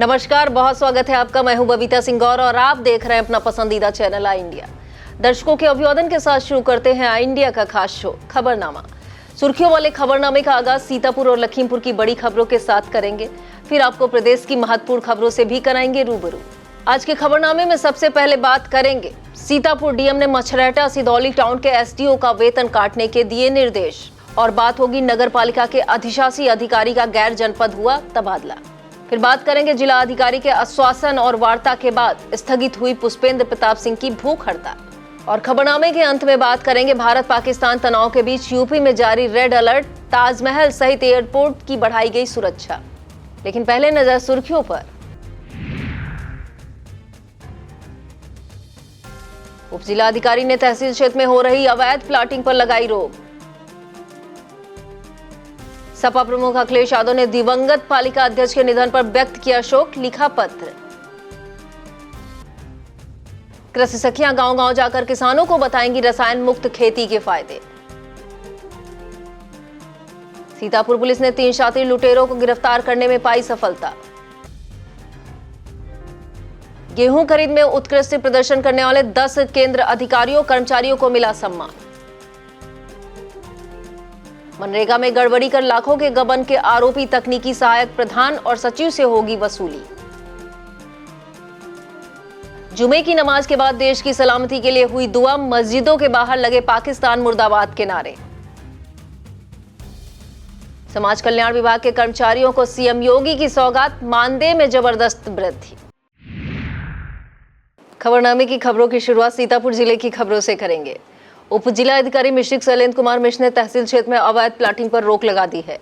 नमस्कार, बहुत स्वागत है आपका। मैं हूं बबीता सिंह गौर और आप देख रहे हैं अपना पसंदीदा चैनल आई इंडिया। दर्शकों के अभिवादन के साथ शुरू करते हैं आई इंडिया का खास शो खबरनामा। सुर्खियों वाले खबरनामे का आगाज सीतापुर और लखीमपुर की बड़ी खबरों के साथ करेंगे, फिर आपको प्रदेश की महत्वपूर्ण खबरों से भी कराएंगे रूबरू। आज के खबरनामे में सबसे पहले बात करेंगे सीतापुर डीएम ने मछरैटा सिदौली टाउन के एसडीओ का वेतन काटने के दिए निर्देश, और बात होगी नगर पालिका के अधिशासी अधिकारी का गैर जनपद हुआ तबादला। फिर बात करेंगे जिला अधिकारी के आश्वासन और वार्ता के बाद स्थगित हुई पुष्पेंद्र प्रताप सिंह की भूख हड़ताल। और खबरनामे के अंत में बात करेंगे भारत पाकिस्तान तनाव के बीच यूपी में जारी रेड अलर्ट, ताजमहल सहित एयरपोर्ट की बढ़ाई गई सुरक्षा। लेकिन पहले नजर सुर्खियों पर। उप जिलाधिकारी ने तहसील क्षेत्र में हो रही अवैध प्लाटिंग पर लगाई रोक। सपा प्रमुख अखिलेश यादव ने दिवंगत पालिका अध्यक्ष के निधन पर व्यक्त किया शोक, लिखा पत्र। कृषि सखियां गांव-गांव जाकर किसानों को बताएंगी रसायन मुक्त खेती के फायदे। सीतापुर पुलिस ने 3 शातिर लुटेरों को गिरफ्तार करने में पाई सफलता। गेहूं खरीद में उत्कृष्ट प्रदर्शन करने वाले 10 केंद्र अधिकारियों कर्मचारियों को मिला सम्मान। मनरेगा में गड़बड़ी कर लाखों के गबन के आरोपी तकनीकी सहायक प्रधान और सचिव से होगी वसूली। जुमे की नमाज के बाद देश की सलामती के लिए हुई दुआ, मस्जिदों के बाहर लगे पाकिस्तान मुर्दाबाद के नारे। समाज कल्याण विभाग के कर्मचारियों को सीएम योगी की सौगात, मानदेय में जबरदस्त वृद्धि। खबरनामे की खबरों की शुरुआत सीतापुर जिले की खबरों से करेंगे। उप जिला अधिकारी मिश्रिक शैलेंद्र कुमार मिश्र ने तहसील क्षेत्र में अवैध प्लाटिंग पर रोक लगा दी है।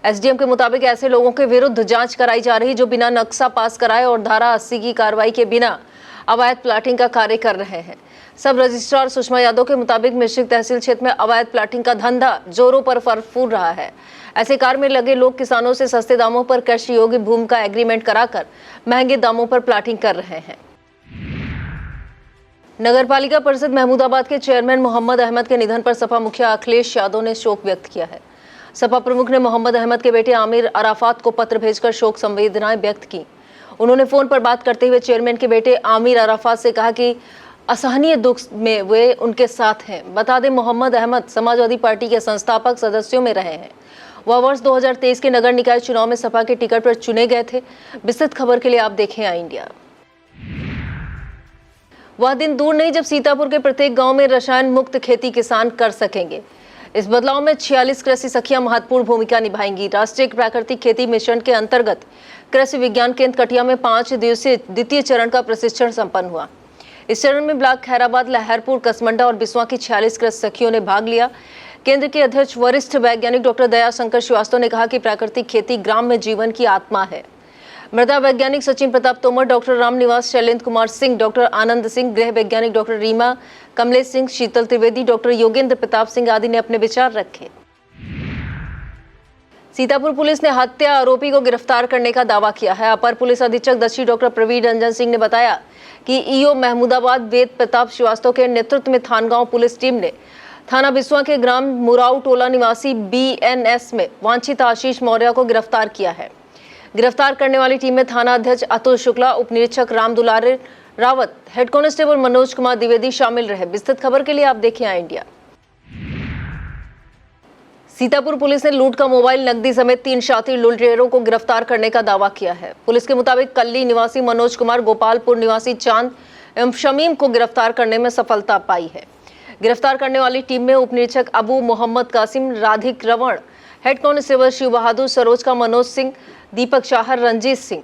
एसडीएम के मुताबिक ऐसे लोगों के विरुद्ध जांच कराई जा रही जो बिना नक्शा पास कराए और धारा 80 की कार्रवाई के बिना अवैध प्लाटिंग का कार्य कर रहे हैं। सब रजिस्ट्रार सुषमा यादव के मुताबिक मिश्रिक तहसील क्षेत्र में अवैध प्लाटिंग का धंधा जोरों पर फूल रहा है। ऐसे कार्य में लगे लोग किसानों से सस्ते दामों पर कृषि योग्य भूमि का एग्रीमेंट कराकर महंगे दामों पर प्लाटिंग कर रहे हैं। नगर पालिका परिषद महमूदाबाद के चेयरमैन मोहम्मद अहमद के निधन पर सपा मुखिया अखिलेश यादव ने शोक व्यक्त किया है। सपा प्रमुख ने मोहम्मद अहमद के बेटे आमिर अराफात को पत्र भेजकर शोक संवेदनाएं व्यक्त की। उन्होंने फोन पर बात करते हुए चेयरमैन के बेटे आमिर अराफात से कहा कि असहनीय दुख में वे उनके साथ हैं। बता दें, मोहम्मद अहमद समाजवादी पार्टी के संस्थापक सदस्यों में रहे हैं। वह वर्ष 2023 के नगर निकाय चुनाव में सपा के टिकट पर चुने गए थे। विस्तृत खबर के लिए आप देखें आई इंडिया। वह दिन दूर नहीं जब सीतापुर के प्रत्येक गांव में रसायन मुक्त खेती किसान कर सकेंगे। इस बदलाव में 46 कृषि सखियां महत्वपूर्ण भूमिका निभाएंगी। राष्ट्रीय प्राकृतिक खेती मिशन के अंतर्गत कृषि विज्ञान केंद्र कटिया में 5 दिवसीय द्वितीय चरण का प्रशिक्षण संपन्न हुआ। इस चरण में ब्लॉक खैराबाद, लहरपुर, कसमंडा और बिस्वा की 46 कृषि सखियों ने भाग लिया। केंद्र के अध्यक्ष वरिष्ठ वैज्ञानिक डॉक्टर दयाशंकर श्रीवास्तव ने कहा कि प्राकृतिक खेती ग्राम में जीवन की आत्मा है। मृदा वैज्ञानिक सचिन प्रताप तोमर, डॉक्टर रामनिवास, शैलेंद्र कुमार सिंह, डॉक्टर आनंद सिंह, गृह वैज्ञानिक डॉक्टर रीमा, कमलेश सिंह, शीतल त्रिवेदी, डॉक्टर योगेंद्र प्रताप सिंह आदि ने अपने विचार रखे। सीतापुर पुलिस ने हत्या आरोपी को गिरफ्तार करने का दावा किया है। अपर पुलिस अधीक्षक दक्षिण डॉक्टर प्रवीण रंजन सिंह ने बताया कि ईओ महमूदाबाद वेद प्रताप श्रीवास्तव के नेतृत्व में थानगांव पुलिस टीम ने थाना बिस्वा के ग्राम मुराऊ टोला निवासी बीएनएस में वांछित आशीष मौर्य को गिरफ्तार किया है। गिरफ्तार करने वाली टीम में थाना अध्यक्ष अतुल शुक्ला, उप निरीक्षक राम दुलारे रावत, हेड कांस्टेबल मनोज कुमार द्विवेदी शामिल रहे। विस्तृत खबर के लिए आप देखें आई इंडिया। सीतापुर पुलिस ने लूट का मोबाइल, नकदी समेत 3 शातिर लुटेरों को गिरफ्तार करने का दावा किया है। पुलिस के मुताबिक कल्ली निवासी मनोज कुमार, गोपालपुर निवासी चांद एवं शमीम को गिरफ्तार करने में सफलता पाई है। गिरफ्तार करने वाली टीम में उप निरीक्षक अबू मोहम्मद कासिम, राधिक रवण, हेड कांस्टेबल शिव बहादुर, सरोज का मनोज सिंह, दीपक शाहर, रंजीत सिंह,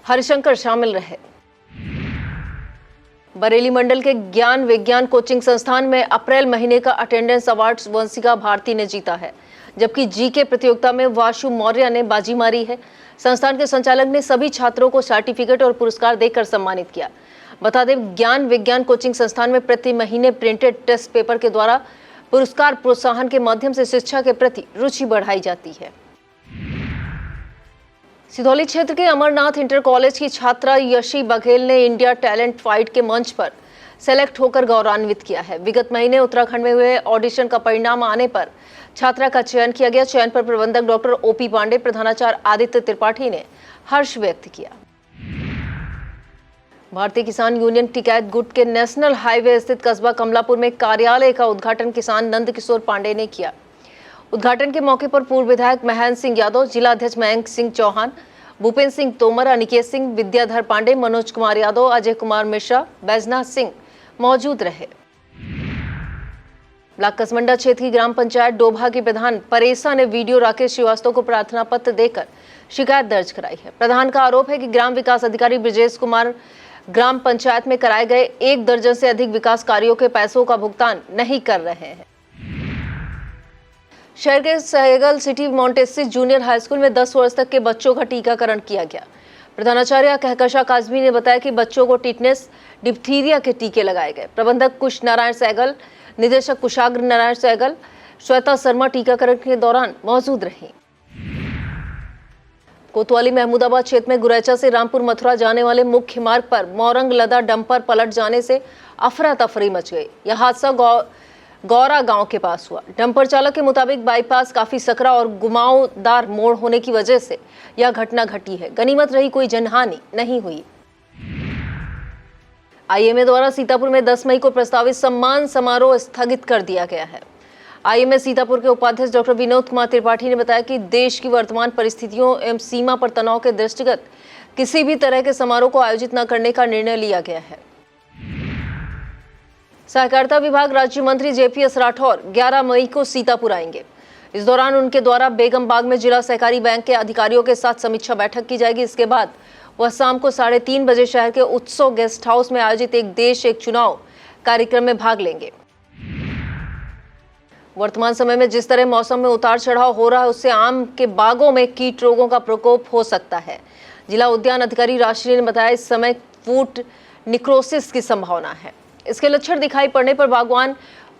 हरिशंकर शामिल रहे। बरेली मंडल के ज्ञान विज्ञान कोचिंग संस्थान में अप्रैल महीने का अटेंडेंस अवार्ड वंशिका भारती ने जीता है, जबकि जीके प्रतियोगिता में वाशु मौर्य ने बाजी मारी है। संस्थान के संचालक ने सभी छात्रों को सर्टिफिकेट और पुरस्कार देकर सम्मानित किया। बता दें, ज्ञान विज्ञान कोचिंग संस्थान में प्रति महीने प्रिंटेड टेस्ट पेपर के द्वारा पुरस्कार प्रोत्साहन के माध्यम से शिक्षा के प्रति रुचि बढ़ाई जाती है। सिधौली क्षेत्र के अमरनाथ इंटर कॉलेज की छात्रा यशी बघेल ने इंडिया टैलेंट फाइट के मंच पर सेलेक्ट होकर गौरवान्वित किया है। विगत महीने उत्तराखंड में हुए ऑडिशन का परिणाम आने पर छात्रा का चयन किया गया। चयन पर प्रबंधक डॉक्टर ओपी पांडे, प्रधानाचार्य आदित्य त्रिपाठी ने हर्ष व्यक्त किया। भारतीय किसान यूनियन टिकैत गुट के नेशनल हाईवे स्थित कस्बा कमलापुर में कार्यालय का उद्घाटन किसान नंद किशोर पांडे ने किया। उद्घाटन के मौके पर पूर्व विधायक महेंद्र सिंह यादव, जिला अध्यक्ष मयंक सिंह चौहान, भूपेंद्र सिंह तोमर, अनिकेत सिंह, विद्याधर पांडे, मनोज कुमार यादव, अजय कुमार मिश्रा, बैजनाथ सिंह मौजूद रहे। ब्लॉक कसमंडा क्षेत्र की ग्राम पंचायत डोभा के प्रधान परेसा ने वीडियो राकेश श्रीवास्तव को प्रार्थना पत्र देकर शिकायत दर्ज कराई है। प्रधान का आरोप है कि ग्राम विकास अधिकारी ब्रजेश कुमार ग्राम पंचायत में कराए गए 1 दर्जन से अधिक विकास कार्यों के पैसों का भुगतान नहीं कर रहे हैं। शहर के Sehgal city Montessori junior high school में 10 वर्ष तक के बच्चों का टीकाकरण किया गया। प्रधानाचार्य कहकशा काजमी ने बताया कि बच्चों को टिटनेस, डिप्थीरिया के टीके लगाए गए। प्रबंधक कुश नारायण सहगल, निदेशक कुशाग्र नारायण सहगल, श्वेता शर्मा टीकाकरण के दौरान मौजूद रहीं। कोतवाली महमूदाबाद क्षेत्र में गुरैचा से रामपुर मथुरा जाने वाले मुख्य मार्ग पर मोरंग लदा डंपर पलट जाने से अफरा तफरी मच गई। यह हादसा गौरा गांव के पास हुआ। डंपर चालक के मुताबिक बाईपास काफी सकरा और घुमावदार मोड़ होने की वजह से यह घटना घटी है। गनीमत रही कोई जनहानि नहीं हुई। आईएमए द्वारा सीतापुर में 10 मई को प्रस्तावित सम्मान समारोह स्थगित कर दिया गया है। आईएमए सीतापुर के उपाध्यक्ष डॉक्टर विनोद कुमार त्रिपाठी ने बताया कि देश की वर्तमान परिस्थितियों एवं सीमा पर तनाव के दृष्टिगत किसी भी तरह के समारोह को आयोजित न करने का निर्णय लिया गया है। सहकारिता विभाग राज्य मंत्री जेपीएस राठौर 11 मई को सीतापुर आएंगे। इस दौरान उनके द्वारा बेगम बाग में जिला सहकारी बैंक के अधिकारियों के साथ समीक्षा बैठक की जाएगी। इसके बाद वह शाम को 3:30 बजे शहर के उत्सव गेस्ट हाउस में आयोजित एक देश एक चुनाव कार्यक्रम में भाग लेंगे। वर्तमान समय में जिस तरह मौसम में उतार चढ़ाव हो रहा है, उससे आम के बागों में कीट रोगों का प्रकोप हो सकता है। जिला उद्यान अधिकारी राशि ने बताया इस समय फूट निक्रोसिस की संभावना है। इसके लक्षण दिखाई पड़ने पर बागवान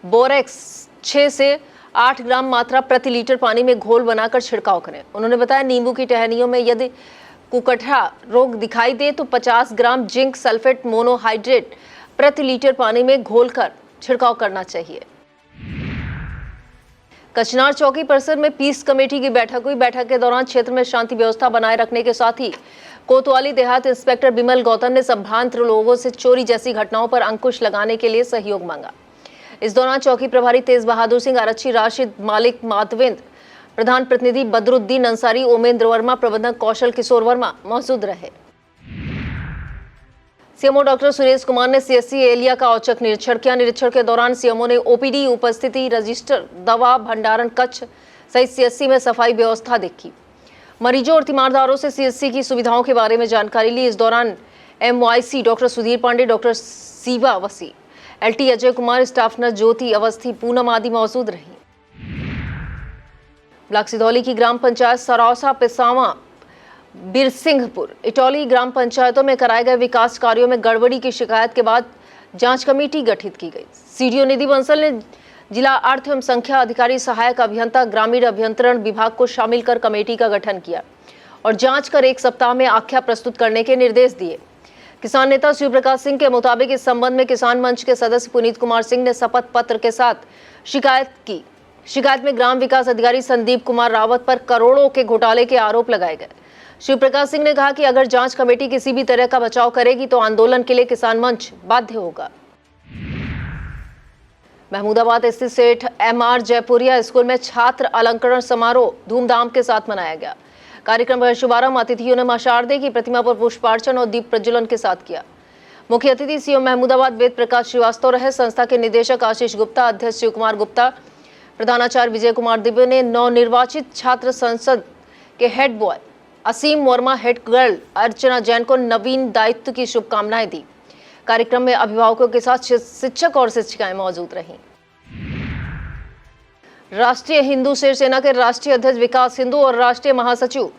बोरेक्स 6 से 8 ग्राम मात्रा प्रति लीटर पानी में घोल बनाकर छिड़काव करें। उन्होंने बताया नींबू की टहनियों में यदि कुकठा रोग दिखाई दे तो 50 ग्राम जिंक सल्फेट मोनोहाइड्रेट प्रति लीटर पानी में घोलकर छिड़काव करना चाहिए। कचनार चौकी परिसर में पीस कमेटी की बैठक हुई। बैठक के दौरान क्षेत्र में शांति व्यवस्था बनाए रखने के साथ ही कोतवाली देहात इंस्पेक्टर बिमल गौतम ने संभ्रांत लोगों से चोरी जैसी घटनाओं पर अंकुश लगाने के लिए सहयोग मांगा। इस दौरान चौकी प्रभारी तेज बहादुर सिंह, आरक्षी राशिद मालिक माधवेंद्र, प्रधान प्रतिनिधि बदरुद्दीन अंसारी, ओमेंद्र वर्मा, प्रबंधक कौशल किशोर वर्मा मौजूद रहे। सीएमओ डॉक्टर सुरेश कुमार ने सीएससी एलिया का औचक निरीक्षण किया। निरीक्षण के दौरान सीएमओ ने ओपीडी उपस्थिति, रजिस्टर, दवा भंडारण कक्ष सहित सीएससी में सफाई व्यवस्था देखी। मरीजों और तीमारदारों से सीएससी की सुविधाओं के बारे में जानकारी ली। इस दौरान MYC doctor Sudhir Pandey, doctor Siba Wasi, LT Ajay Kumar, staff nurse Jyoti Awasthi, Poonam आदि मौजूद रही। ब्लॉक सिधौली की ग्राम पंचायत सरौसा, पिसावा, बिरसिंहपुर, इटौली ग्राम पंचायतों में कराए गए विकास कार्यों में गड़बड़ी की शिकायत के बाद जांच कमेटी गठित की गई। सीडीओ निधि बंसल ने जिला अर्थ एवं संख्या अधिकारी, सहायक अभियंता, ग्रामीण अभियंत्रण विभाग को शामिल कर कमेटी का गठन किया और जांच कर 1 सप्ताह में आख्या प्रस्तुत करने के निर्देश दिए। किसान नेता शिव प्रकाश सिंह के मुताबिक इस संबंध में किसान मंच के सदस्य पुनीत कुमार सिंह ने शपथ पत्र के साथ शिकायत की। शिकायत में ग्राम विकास अधिकारी संदीप कुमार रावत पर करोड़ों के घोटाले के आरोप लगाए गए। शिव प्रकाश सिंह ने कहा कि अगर जांच कमेटी किसी भी तरह का बचाव करेगी तो आंदोलन के लिए किसान मंच बाध्य होगा। महमूदाबाद स्थित सेठ एमआर जयपुरिया स्कूल में छात्र अलंकरण समारोह धूमधाम के साथ मनाया गया। कार्यक्रम का शुभारंभ अतिथियों ने मां शारदे की प्रतिमा पर पुष्पार्चन और दीप प्रज्वलन के साथ किया। मुख्य अतिथि सीएम महमूदाबाद वेद प्रकाश श्रीवास्तव रहे। संस्था के निदेशक आशीष गुप्ता, अध्यक्ष शिव कुमार गुप्ता, प्रधानाचार्य विजय कुमार दिव्य ने नवनिर्वाचित छात्र संसद के हेड बॉय असीम वर्मा, हेड गर्ल अर्चना जैन को नवीन दायित्व की शुभकामनाएं दी। कार्यक्रम में अभिभावकों के साथ शिक्षक और शिक्षिकाएं मौजूद रहीं। राष्ट्रीय हिंदू शिवसेना के राष्ट्रीय अध्यक्ष विकास हिंदू और राष्ट्रीय महासचिव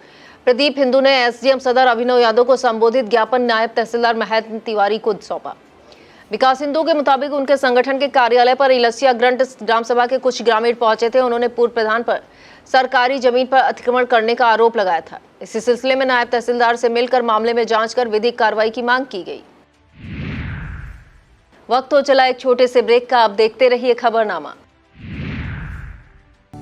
प्रदीप हिंदू ने एसडीएम सदर अभिनव यादव को संबोधित ज्ञापन नायब तहसीलदार महेंद्र तिवारी को सौंपा। विकास हिंदू के मुताबिक उनके संगठन के कार्यालय पर इलसिया ग्रंट ग्राम सभा के कुछ ग्रामीण पहुंचे थे। उन्होंने पूर्व प्रधान पर सरकारी जमीन पर अतिक्रमण करने का आरोप लगाया था। इसी सिलसिले में नायब तहसीलदार से मिलकर मामले में जांच कर विधिक कार्रवाई की मांग की गई। वक्त हो चला एक छोटे से ब्रेक का। आप देखते रहिए खबरनामा।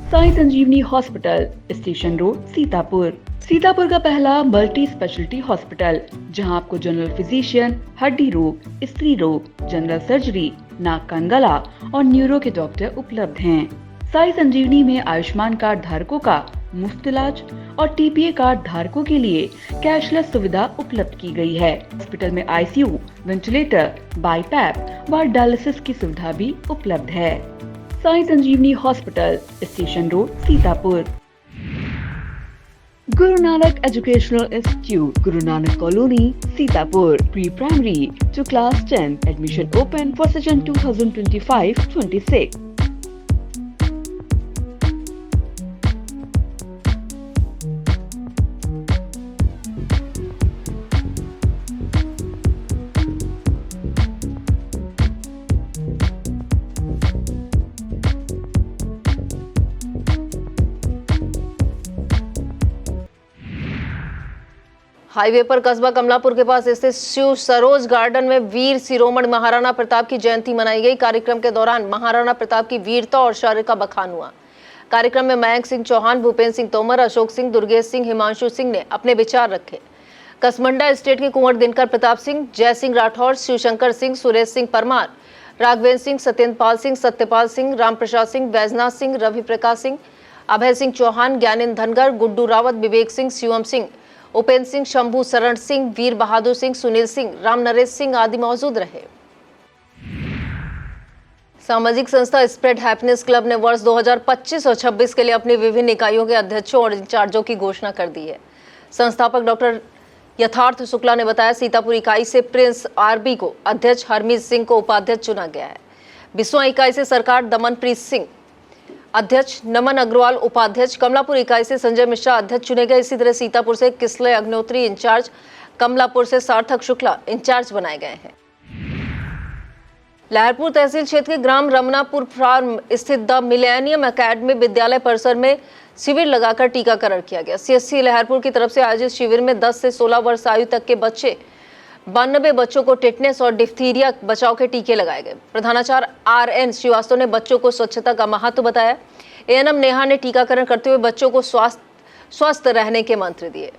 Sai Sanjeevani hospital, station road, Sitapur. Sitapur का पहला मल्टी स्पेशलिटी हॉस्पिटल, जहां आपको जनरल फिजिशियन, हड्डी रोग, स्त्री रोग, जनरल सर्जरी, नाक कान गला और न्यूरो के डॉक्टर उपलब्ध हैं। साई संजीवनी में आयुष्मान कार्ड धारकों का मुफ्त इलाज और टीपीए कार्ड धारकों के लिए कैशलेस सुविधा उपलब्ध की गई है। हॉस्पिटल में आईसीयू, वेंटिलेटर, बाईपैप व डायलिसिस की सुविधा भी उपलब्ध है। Sai Sanjeevani hospital, station road, Sitapur. Guru Nanak educational institute, Guru Nanak colony, Sitapur. Pre primary to class 10. Admission open for session 2025-26. Highway पर कस्बा कमलापुर के पास स्थित शिव सरोज गार्डन में वीर शिरोमणि महाराणा प्रताप की जयंती मनाई गई। कार्यक्रम के दौरान महाराणा प्रताप की वीरता और शौर्य का बखान हुआ। कार्यक्रम में मयंक सिंह चौहान, भूपेंद्र सिंह तोमर, अशोक सिंह, दुर्गेश सिंह, हिमांशु सिंह ने अपने विचार रखे। कसमंडा स्टेट के कुंवर दिनकर प्रताप सिंह, जय सिंह राठौर, शिवशंकर सिंह, सुरेश सिंह परमार, राघवेंद्र सिंह, सत्येंद्रपाल सिंह, सत्यपाल सिंह, रामप्रसाद सिंह, वैजनाथ सिंह, रवि प्रकाश सिंह, अभय सिंह चौहान, ज्ञानेन्द्र धनगर, गुड्डू रावत, विवेक सिंह, शिवम सिंह, उपेंद्र सिंह, शंभू शरण सिंह, वीर बहादुर सिंह, सुनील सिंह, राम नरेश सिंह आदि मौजूद रहे। सामाजिक संस्था स्प्रेड हैप्पीनेस क्लब ने वर्ष 2025 और 26 के लिए अपनी विभिन्न इकाइयों के अध्यक्षों और इंचार्जों की घोषणा कर दी है। संस्थापक डॉक्टर यथार्थ शुक्ला ने बताया, सीतापुर इकाई से प्रिंस आरबी को अध्यक्ष, हरमीत सिंह को उपाध्यक्ष चुना गया है। बिस्वा इकाई से सरकार दमनप्रीत सिंह अध्यक्ष, नमन अग्रवाल उपाध्यक्ष, कमलापुर इकाई से संजय मिश्रा अध्यक्ष चुने गए। इसी तरह सीतापुर से किसले अग्नोत्री इंचार्ज, कमलापुर से सार्थक शुक्ला इंचार्ज बनाए गए हैं। लहरपुर तहसील क्षेत्र के ग्राम रमनापुर फार्म स्थित द मिलेनियम एकेडमी विद्यालय परिसर में शिविर लगाकर टीकाकरण किया गया। सीएससी लहरपुर की तरफ से आयोजित शिविर में 10 से 16 वर्ष आयु तक के 92 बच्चों को टेटनेस और डिप्थीरिया बचाव के टीके लगाए गए। प्रधानाचार्य RN श्रीवास्तव ने बच्चों को स्वच्छता का महत्व बताया। ANM नेहा ने टीकाकरण करते हुए बच्चों को स्वस्थ रहने के मंत्र दिए।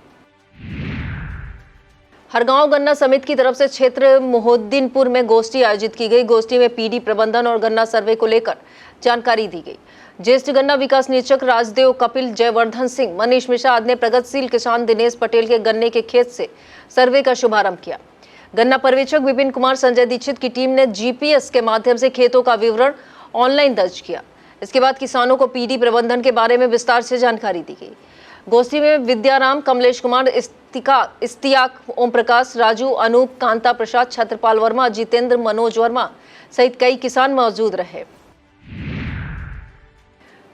हरगांव गन्ना समिति की तरफ से क्षेत्र मोहद्दीनपुर में गोष्ठी आयोजित की गई। गोष्ठी में पीडी प्रबंधन और गन्ना सर्वे को लेकर जानकारी दी गई। ज्येष्ठ गन्ना विकास निरीक्षक राजदेव, कपिल, जयवर्धन सिंह, मनीष मिश्रा आदि ने प्रगतिशील किसान दिनेश पटेल के गन्ने के खेत से सर्वे का शुभारंभ किया। गन्ना पर्यवेक्षक विपिन कुमार, संजय दीक्षित की टीम ने GPS के माध्यम से खेतों का विवरण ऑनलाइन दर्ज किया। इसके बाद किसानों को पीडी प्रबंधन के बारे में विस्तार से जानकारी दी गई। गोष्ठी में विद्याराम, कमलेश कुमार, इस्तियाक, ओम प्रकाश, राजू, अनूप, कांता प्रसाद, छत्रपाल वर्मा, जितेंद्र, मनोज वर्मा सहित कई किसान मौजूद रहे।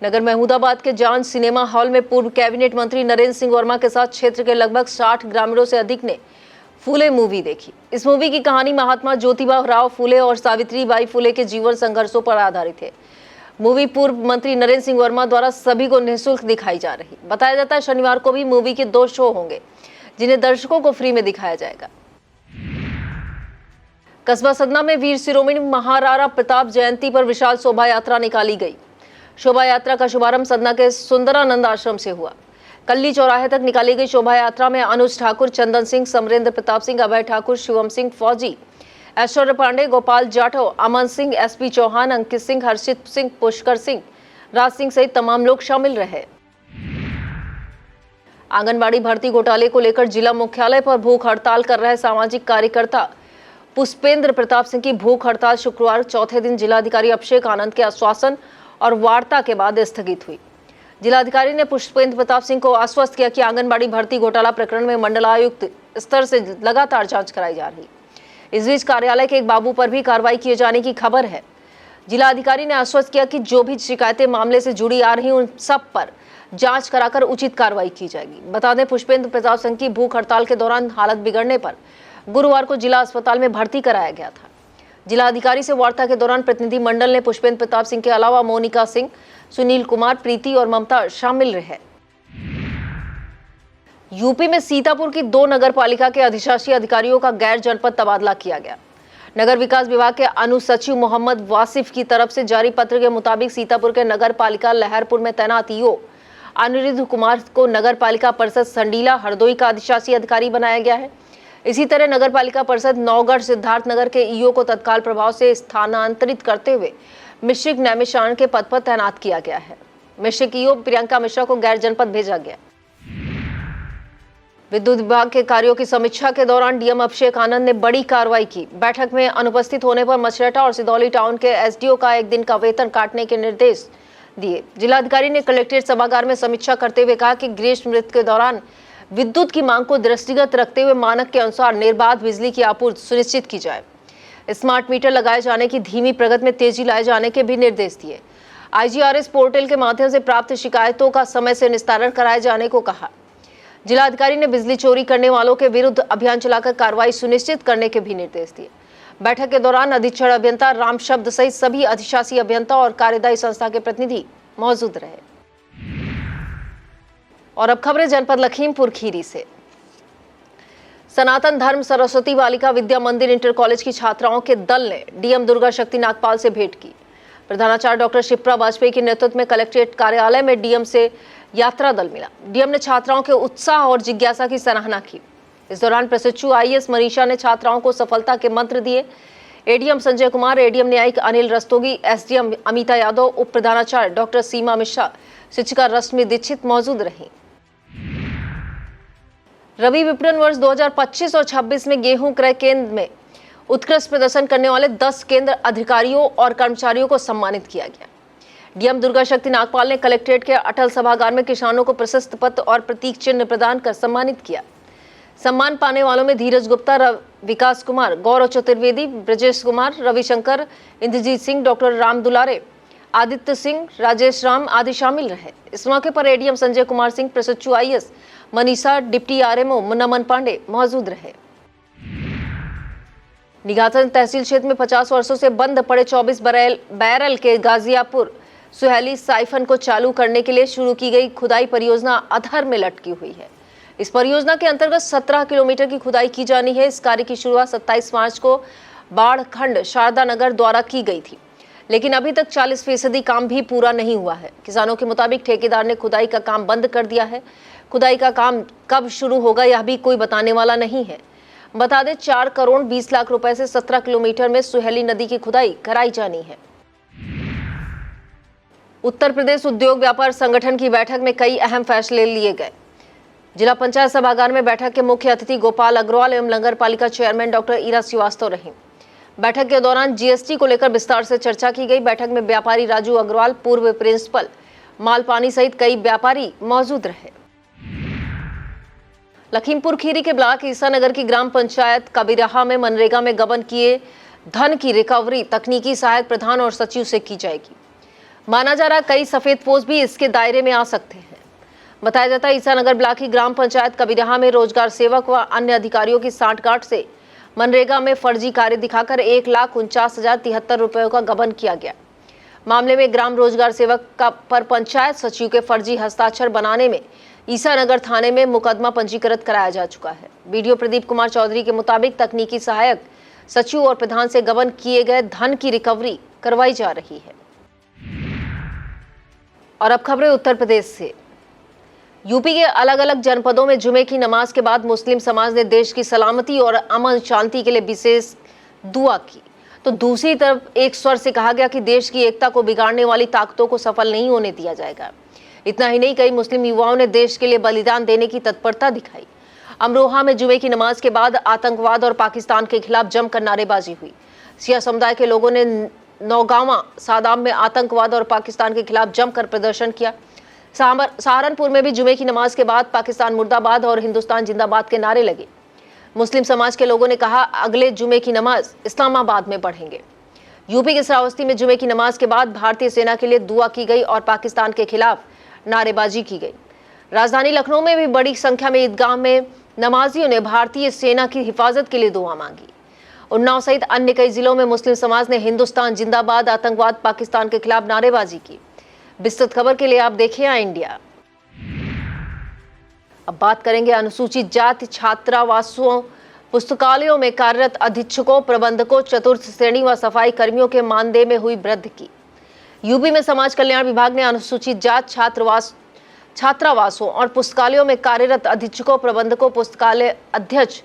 नगर महमूदाबाद के जान सिनेमा हॉल में पूर्व कैबिनेट मंत्री नरेंद्र सिंह वर्मा के साथ क्षेत्र के लगभग 60 ग्रामीणों से अधिक ने फूले मूवी देखी। इस मूवी की कहानी महात्मा ज्योतिबा राव फूले और सावित्रीबाई फूले के जीवन संघर्षों पर आधारित है। मूवी पूर्व मंत्री नरेंद्र सिंह वर्मा द्वारा सभी को निःशुल्क दिखाई जा रही। बताया जाता है शनिवार को भी मूवी के 2 शो होंगे, जिन्हें दर्शकों को फ्री में दिखाया जाएगा। कस्बा सतना में वीर शिरोमणि महाराणा प्रताप जयंती पर विशाल शोभा यात्रा निकाली गई। शोभा यात्रा का शुभारंभ सतना के सुंदरानंद आश्रम से हुआ। कल्ली चौराहे तक निकाली गई शोभा यात्रा में अनुज ठाकुर, चंदन सिंह, समरेंद्र प्रताप सिंह, अभय ठाकुर, शिवम सिंह फौजी, ऐश्वर्य पांडे, गोपाल जाटव, अमन सिंह, SP चौहान, अंकित सिंह, हर्षित सिंह, पुष्कर सिंह, राज सिंह सहित तमाम लोग शामिल रहे। आंगनबाड़ी भर्ती घोटाले को लेकर जिला मुख्यालय पर भूख हड़ताल कर रहे सामाजिक कार्यकर्ता पुष्पेंद्र प्रताप सिंह की भूख हड़ताल शुक्रवार चौथे दिन जिलाधिकारी अभिषेक आनंद के आश्वासन और वार्ता के बाद स्थगित हुई। जिलाधिकारी ने पुष्पेंद्र प्रताप सिंह को आश्वस्त किया कि आंगनबाड़ी भर्ती घोटाला प्रकरण में मंडलायुक्त स्तर से लगातार जांच कराई जा रही। इस बीच कार्यालय के एक बाबू पर भी कार्रवाई किए जाने की खबर है। जिलाधिकारी ने आश्वस्त किया कि जो भी शिकायतें मामले से जुड़ी आ रही उन सब पर जांच कराकर उचित कार्रवाई की जाएगी। बता दें, पुष्पेंद्र प्रताप सिंह की भूख हड़ताल के दौरान हालत बिगड़ने पर गुरुवार को जिला अस्पताल में भर्ती कराया गया था। जिलाधिकारी से वार्ता के दौरान प्रतिनिधि मंडल ने पुष्पेंद्र प्रताप सिंह के अलावा मोनिका सिंह, सुनील कुमार, प्रीति और ममता शामिल रहे। यूपी में सीतापुर की 2 नगर पालिका के अधिशासी अधिकारियों का गैर जनपद तबादला किया गया। नगर विकास विभाग के अनुसचिव मोहम्मद वासिफ की तरफ से जारी पत्र के मुताबिक सीतापुर के नगर पालिका लहरपुर में तैनात ईओ अनिरुद्ध कुमार को नगर पालिका परिषद संडीला हरदोई का अधिशासी अधिकारी बनाया गया है। इसी तरह नगर पालिका परिषद नौगढ़ सिद्धार्थनगर के ईओ को तत्काल प्रभाव से स्थानांतरित करते हुए मिश्रिक नैमिषारण के पद पर तैनात किया गया है। मिश्रिक ईओ प्रियंका मिश्रा को गैर जनपद भेजा गया। विद्युत विभाग के कार्यों की समीक्षा के दौरान डीएम अभिषेक आनंद ने बड़ी कार्रवाई की। बैठक में अनुपस्थित होने पर मछरेटा और सिदौली टाउन के एसडीओ का एक दिन का वेतन काटने के निर्देश दिए। जिलाधिकारी ने कलेक्ट्रेट सभागार में समीक्षा करते हुए कहा कि ग्रीष्म ऋतु के दौरान विद्युत की मांग को दृष्टिगत रखते हुए मानक के अनुसार निर्बाध बिजली की आपूर्ति सुनिश्चित की जाए। स्मार्ट मीटर लगाए जाने की धीमी प्रगति में तेजी लाए जाने के भी निर्देश दिए। आईजीआरएस पोर्टल के माध्यम से प्राप्त शिकायतों का समय से निस्तारण कराए जाने को कहा। जिलाधिकारी ने बिजली चोरी करने वालों के विरुद्ध अभियान चलाकर कार्रवाई सुनिश्चित करने के भी निर्देश दिए। बैठक के दौरान अधीक्षण अभियंता राम शब्द सहित सभी अधिशासी अभियंता और कार्यदायी संस्था के प्रतिनिधि मौजूद रहे। और अब खबरें जनपद लखीमपुर खीरी से। सनातन धर्म सरस्वती बालिका विद्या मंदिर इंटर कॉलेज की छात्राओं के दल ने डीएम दुर्गा शक्ति नागपाल से भेंट की। प्रधानाचार्य डॉक्टर शिप्रा वाजपेयी के नेतृत्व में कलेक्ट्रेट कार्यालय में डीएम से यात्रा दल मिला। डीएम ने छात्राओं के उत्साह और जिज्ञासा की सराहना की। इस दौरान प्रशिक्षु आईएएस मनीषा ने छात्राओं को सफलता के मंत्र दिए। एडीएम संजय कुमार, एडीएम न्यायिक अनिल रस्तोगी, एसडीएम अमिता यादव, उप प्रधानाचार्य डॉक्टर सीमा मिश्रा, शिक्षिका रश्मि दीक्षित मौजूद रहीं। रबी विपणन वर्ष 2025 और 26 में गेहूं क्रय केंद्र में उत्कृष्ट प्रदर्शन करने वाले 10 केंद्र अधिकारियों और कर्मचारियों को सम्मानित किया गया। डीएम दुर्गा शक्ति नागपाल ने कलेक्ट्रेट के अटल सभागार में किसानों को प्रशस्ति पत्र और प्रतीक चिन्ह प्रदान कर सम्मानित किया। सम्मान पाने वालों में धीरज गुप्ता, विकास कुमार, गौरव चतुर्वेदी, ब्रजेश कुमार, रविशंकर, इंद्रजीत सिंह, डॉक्टर राम दुलारे, आदित्य सिंह, राजेश राम आदि शामिल रहे। इस मौके पर एडीएम संजय कुमार सिंह, प्रशिक्षु आईएएस मनीषा, डिप्टी आरएमओ नमन पांडे मौजूद रहे। निघासन तहसील क्षेत्र में 50 वर्षों से बंद पड़े 24 बैरल के गाजियापुर सुहेली साइफन को चालू करने के लिए शुरू की गई खुदाई परियोजना अधर में लटकी हुई है। इस परियोजना के अंतर्गत 17 किलोमीटर की खुदाई की जानी है। इस कार्य की शुरुआत 27 मार्च को बाढ़ खंड शारदा नगर द्वारा की गई थी, लेकिन अभी तक 40% काम भी पूरा नहीं हुआ है। किसानों के मुताबिक ठेकेदार ने खुदाई का काम बंद कर दिया है। खुदाई का काम कब शुरू होगा यह भी कोई बताने वाला नहीं है। बता दें 4 करोड़ 20 लाख रुपए से 17 किलोमीटर में सुहेली नदी की खुदाई कराई जानी है। उत्तर प्रदेश उद्योग व्यापार संगठन की बैठक में कई अहम फैसले लिए गए। जिला पंचायत सभागार में बैठक के मुख्य अतिथि गोपाल अग्रवाल एवं नगर पालिका चेयरमैन डॉक्टर ईरा श्रीवास्तव रहीं। बैठक के दौरान जीएसटी को लेकर विस्तार से चर्चा की गई। बैठक में व्यापारी राजू अग्रवाल, पूर्व प्रिंसिपल मालपानी सहित कई व्यापारी मौजूद रहे। लखीमपुर खीरी के ब्लॉक ईसानगर की ग्राम पंचायत कबीरहा में मनरेगा में गबन किए धन की रिकवरी तकनीकी सहायक प्रधान और सचिव से की जाएगी। माना जा रहा कई सफेद पोस्ट भी इसके दायरे में आ सकते हैं। बताया जाता है ईसानगर ब्लॉक की ग्राम पंचायत कबीरहा में रोजगार सेवक व अन्य अधिकारियों की सांठगांठ से मनरेगा में फर्जी कार्य दिखाकर 1,49,073 रुपयों का गबन किया गया। मामले में ग्राम रोजगार सेवक का पर पंचायत सचिव के फर्जी हस्ताक्षर बनाने में ईसानगर थाने में मुकदमा पंजीकृत कराया जा चुका है। बीडीओ प्रदीप कुमार चौधरी के मुताबिक तकनीकी सहायक सचिव और प्रधान से गबन किए गए धन की रिकवरी करवाई जा रही है। और अब खबरें उत्तर प्रदेश से। यूपी के अलग अलग जनपदों में जुमे की नमाज के बाद मुस्लिम समाज ने देश की सलामती और अमन शांति के लिए विशेष दुआ की, तो दूसरी तरफ एक स्वर से कहा गया कि देश की एकता को बिगाड़ने वाली ताकतों को सफल नहीं होने दिया जाएगा। इतना ही नहीं, कई मुस्लिम युवाओं ने देश के लिए बलिदान देने की तत्परता दिखाई। अमरोहा में जुमे की नमाज के बाद आतंकवाद और पाकिस्तान के खिलाफ जमकर नारेबाजी हुई। सिया समुदाय के लोगों ने नौगांवा सादाम में आतंकवाद और पाकिस्तान के खिलाफ जमकर प्रदर्शन किया। सहारनपुर में भी जुमे की नमाज के बाद पाकिस्तान मुर्दाबाद और हिंदुस्तान जिंदाबाद के नारे लगे। मुस्लिम समाज के लोगों ने कहा अगले जुमे की नमाज इस्लामाबाद में पढ़ेंगे। यूपी के श्रावस्ती में जुमे की नमाज के बाद भारतीय सेना के लिए दुआ की गई और पाकिस्तान के खिलाफ नारेबाजी की गई। राजधानी लखनऊ में भी बड़ी संख्या में ईदगाह में नमाजियों ने भारतीय सेना की हिफाजत के लिए दुआ मांगी। उन्नाव सहित अन्य कई जिलों में मुस्लिम समाज ने हिंदुस्तान जिंदाबाद, आतंकवाद, पाकिस्तान के खिलाफ नारेबाजी की। विस्तृत खबर के लिए आप देखिए आई इंडिया। अब बात करेंगे अनुसूचित जाति छात्रावासों पुस्तकालयों में कार्यरत अधीक्षकों, प्रबंधकों, चतुर्थ श्रेणी व सफाई कर्मियों के मानदेय में हुई वृद्धि। यूपी में समाज कल्याण विभाग ने अनुसूचित जाति छात्रावासों और पुस्तकालयों में कार्यरत अधीक्षकों, प्रबंधकों, पुस्तकालय अध्यक्ष,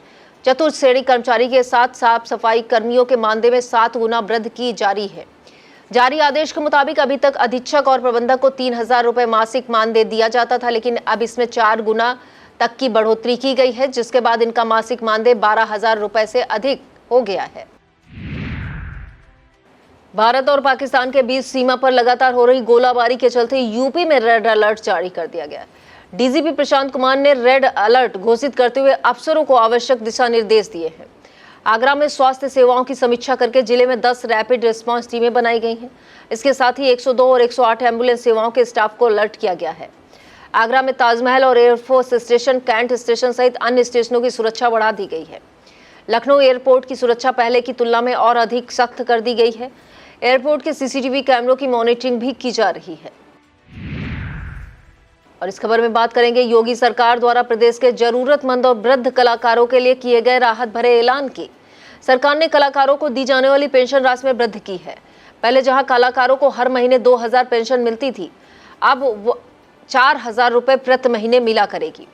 चतुर्थ श्रेणी कर्मचारी के साथ साफ सफाई कर्मियों के मानदेय में 7 गुना वृद्धि की जारी है। जारी आदेश के मुताबिक अभी तक अधीक्षक और प्रबंधक को 3,000 रुपए मासिक मानदेय दिया जाता था, लेकिन अब इसमें 4 गुना तक की बढ़ोतरी की गई है, जिसके बाद इनका मासिक मानदेय 12,000 रुपए से अधिक हो गया है। भारत और पाकिस्तान के बीच सीमा पर लगातार हो रही गोलाबारी के चलते यूपी में रेड अलर्ट जारी कर दिया गया। डीजीपी प्रशांत कुमार ने रेड अलर्ट घोषित करते हुए अफसरों को आवश्यक दिशा निर्देश दिए हैं। आगरा में स्वास्थ्य सेवाओं की समीक्षा करके जिले में 10 रैपिड रिस्पांस टीमें बनाई गई हैं। इसके साथ ही 102 और 108 एम्बुलेंस सेवाओं के स्टाफ को अलर्ट किया गया है। आगरा में ताजमहल और एयरफोर्स स्टेशन, कैंट स्टेशन सहित अन्य स्टेशनों की सुरक्षा बढ़ा दी गई है। लखनऊ एयरपोर्ट की सुरक्षा पहले की तुलना में और अधिक सख्त कर दी गई है। एयरपोर्ट के सीसीटीवी कैमरों की मॉनिटरिंग भी की जा रही है। और इस खबर में बात करेंगे योगी सरकार द्वारा प्रदेश के जरूरतमंद और वृद्ध कलाकारों के लिए किए गए राहत भरे ऐलान की। सरकार ने कलाकारों को दी जाने वाली पेंशन राशि में वृद्धि की है। पहले जहां कलाकारों को हर महीने 2,000 पेंशन मिलती थी, अब 4,000 रुपए प्रति महीने मिला करेगी।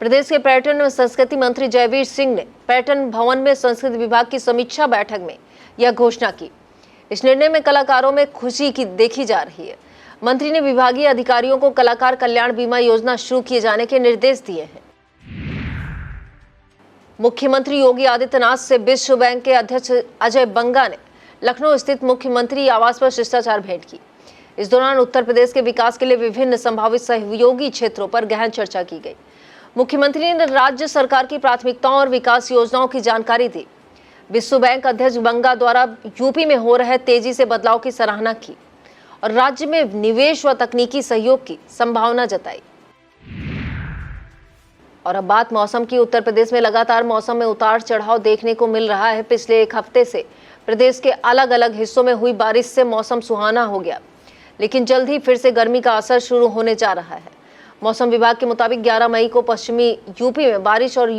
प्रदेश के पर्यटन एवं संस्कृति मंत्री जयवीर सिंह ने पर्यटन भवन में संस्कृति विभाग की समीक्षा बैठक में यह घोषणा की। इस निर्णय में कलाकारों में खुशी की देखी जा रही है। मंत्री ने विभागीय अधिकारियों को कलाकार कल्याण बीमा योजना शुरू किए जाने के निर्देश दिए हैं। मुख्यमंत्री योगी आदित्यनाथ से विश्व बैंक के अध्यक्ष अजय बंगा ने लखनऊ स्थित मुख्यमंत्री आवास पर शिष्टाचार भेंट की। इस दौरान उत्तर प्रदेश के विकास के लिए विभिन्न संभावित सहयोगी क्षेत्रों पर गहन चर्चा की गई। मुख्यमंत्री ने राज्य सरकार की प्राथमिकताओं और विकास योजनाओं की जानकारी दी। विश्व बैंक अध्यक्ष बंगा द्वारा यूपी में हो रहे तेजी से बदलाव की सराहना की और राज्य में निवेश व तकनीकी सहयोग की संभावना जताई। और अब बात मौसम की। उत्तर प्रदेश में लगातार मौसम में उतार चढ़ाव देखने को मिल रहा है। पिछले एक हफ्ते से प्रदेश के अलग अलग हिस्सों में हुई बारिश से मौसम सुहाना हो गया, लेकिन जल्द ही फिर से गर्मी का असर शुरू होने जा रहा है। मौसम विभाग के मुताबिक 11 मई को पश्चिमी यूपी में बारिश और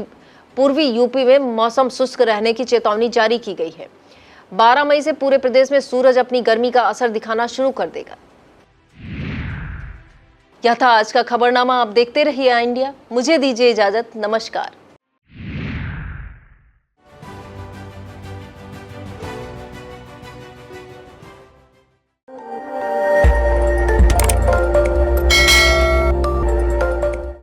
पूर्वी यूपी में मौसम शुष्क रहने की चेतावनी जारी की गई है। 12 मई से पूरे प्रदेश में सूरज अपनी गर्मी का असर दिखाना शुरू कर देगा। यह था आज का खबरनामा। आप देखते रहिए इंडिया। मुझे दीजिए इजाजत। नमस्कार।